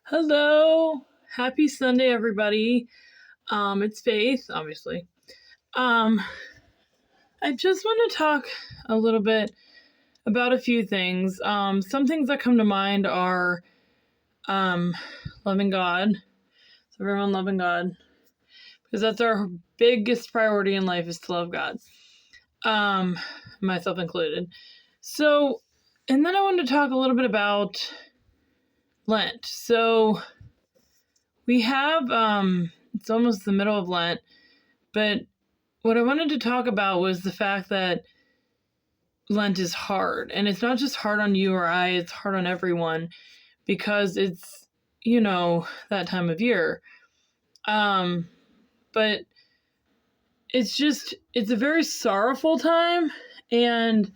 Hello. Happy Sunday, everybody. It's Faith, obviously. Um, I just want to talk a little bit about a few things. Some things that come to mind are um, loving God. So everyone loving God. Because that's our biggest priority in life is to love God. Myself included. So, and then I wanted to talk a little bit about Lent. So we have it's almost the middle of Lent, but what I wanted to talk about was the fact that Lent is hard. And it's not just hard on you or I, it's hard on everyone because it's, that time of year. But it's a very sorrowful time. And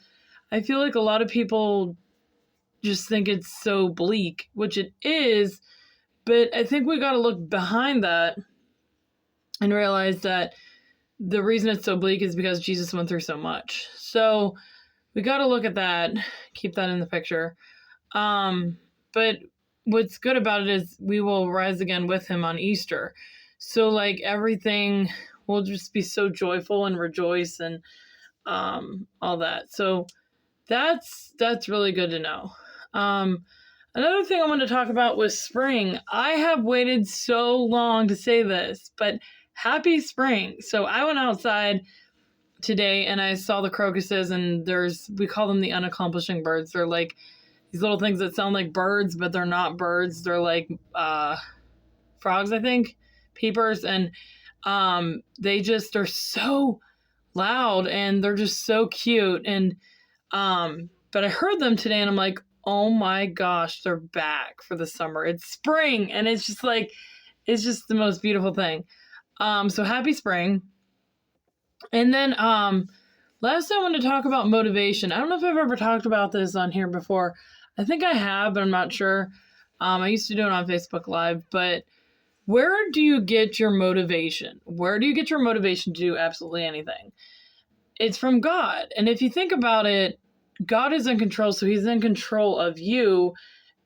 I feel like a lot of people just think it's so bleak, which it is. But I think we got to look behind that and realize that the reason it's so bleak is because Jesus went through so much. So we got to look at that, keep that in the picture. But what's good about it is we will rise again with him on Easter. So like everything will just be so joyful and rejoice and all that. So that's really good to know. Another thing I want to talk about was spring. I have waited so long to say this, but happy spring. So I went outside today and I saw the crocuses, and we call them the unaccomplishing birds. They're like these little things that sound like birds, but they're not birds. They're like frogs, I think, peepers, and they just are so loud and they're just so cute. And but I heard them today and I'm like, oh my gosh, they're back for the summer. It's spring, and it's just the most beautiful thing. So happy spring. And then last I want to talk about motivation. I don't know if I've ever talked about this on here before. I think I have, but I'm not sure. I used to do it on Facebook Live, but where do you get your motivation? Where do you get your motivation to do absolutely anything? It's from God. And if you think about it, God is in control, so he's in control of you,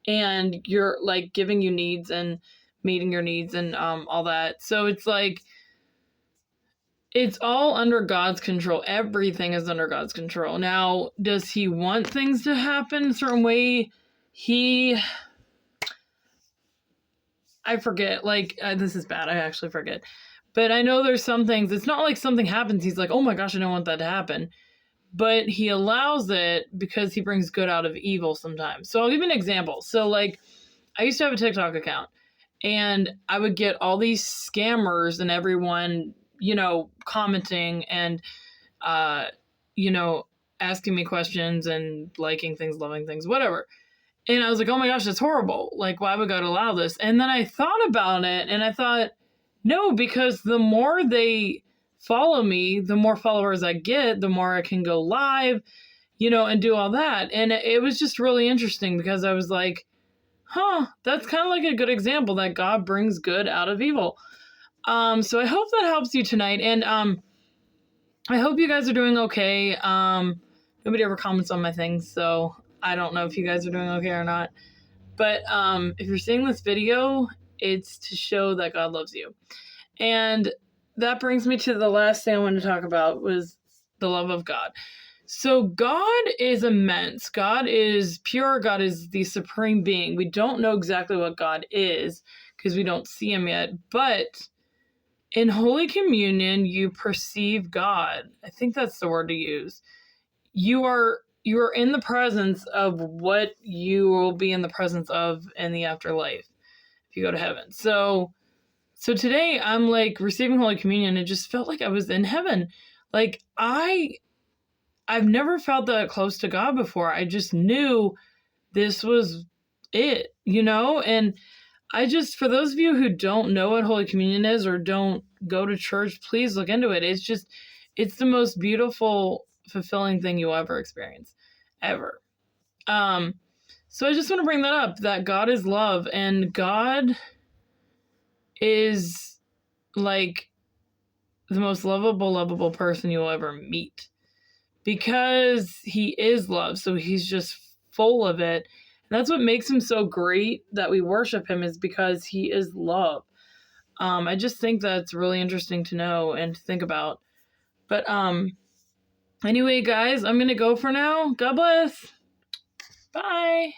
and you're like giving you needs and meeting your needs and all that. So it's like it's all under God's control. Everything is under God's control. Now, does he want things to happen a certain way? I forget. This is bad. I actually forget. But I know there's some things. It's not like something happens. He's like, oh my gosh, I don't want that to happen. But he allows it because he brings good out of evil sometimes. So I'll give you an example. So I used to have a TikTok account, and I would get all these scammers and everyone, commenting and, asking me questions and liking things, loving things, whatever. And I was like, oh my gosh, that's horrible. Like, why would God allow this? And then I thought about it and I thought, no, because the more they follow me, the more followers I get, the more I can go live, and do all that. And it was just really interesting because I was like, that's kind of like a good example that God brings good out of evil. So I hope that helps you tonight. And I hope you guys are doing okay. Nobody ever comments on my things, so I don't know if you guys are doing okay or not. But if you're seeing this video, it's to show that God loves you. And that brings me to the last thing I wanted to talk about was the love of God. So God is immense. God is pure. God is the supreme being. We don't know exactly what God is because we don't see him yet. But in Holy Communion, you perceive God. I think that's the word to use. You are in the presence of what you will be in the presence of in the afterlife if you go to heaven. So today I'm like receiving Holy Communion. It just felt like I was in heaven. Like I've never felt that close to God before. I just knew this was it, and I just, for those of you who don't know what Holy Communion is or don't go to church, please look into it. It's the most beautiful, fulfilling thing you'll ever experience, ever. So I just want to bring that up, that God is love, and God is like the most lovable person you'll ever meet because he is love. So he's just full of it. That's what makes him so great, that we worship him, is because he is love. I just think that's really interesting to know and to think about. But anyway, guys, I'm gonna go for now. God bless. Bye.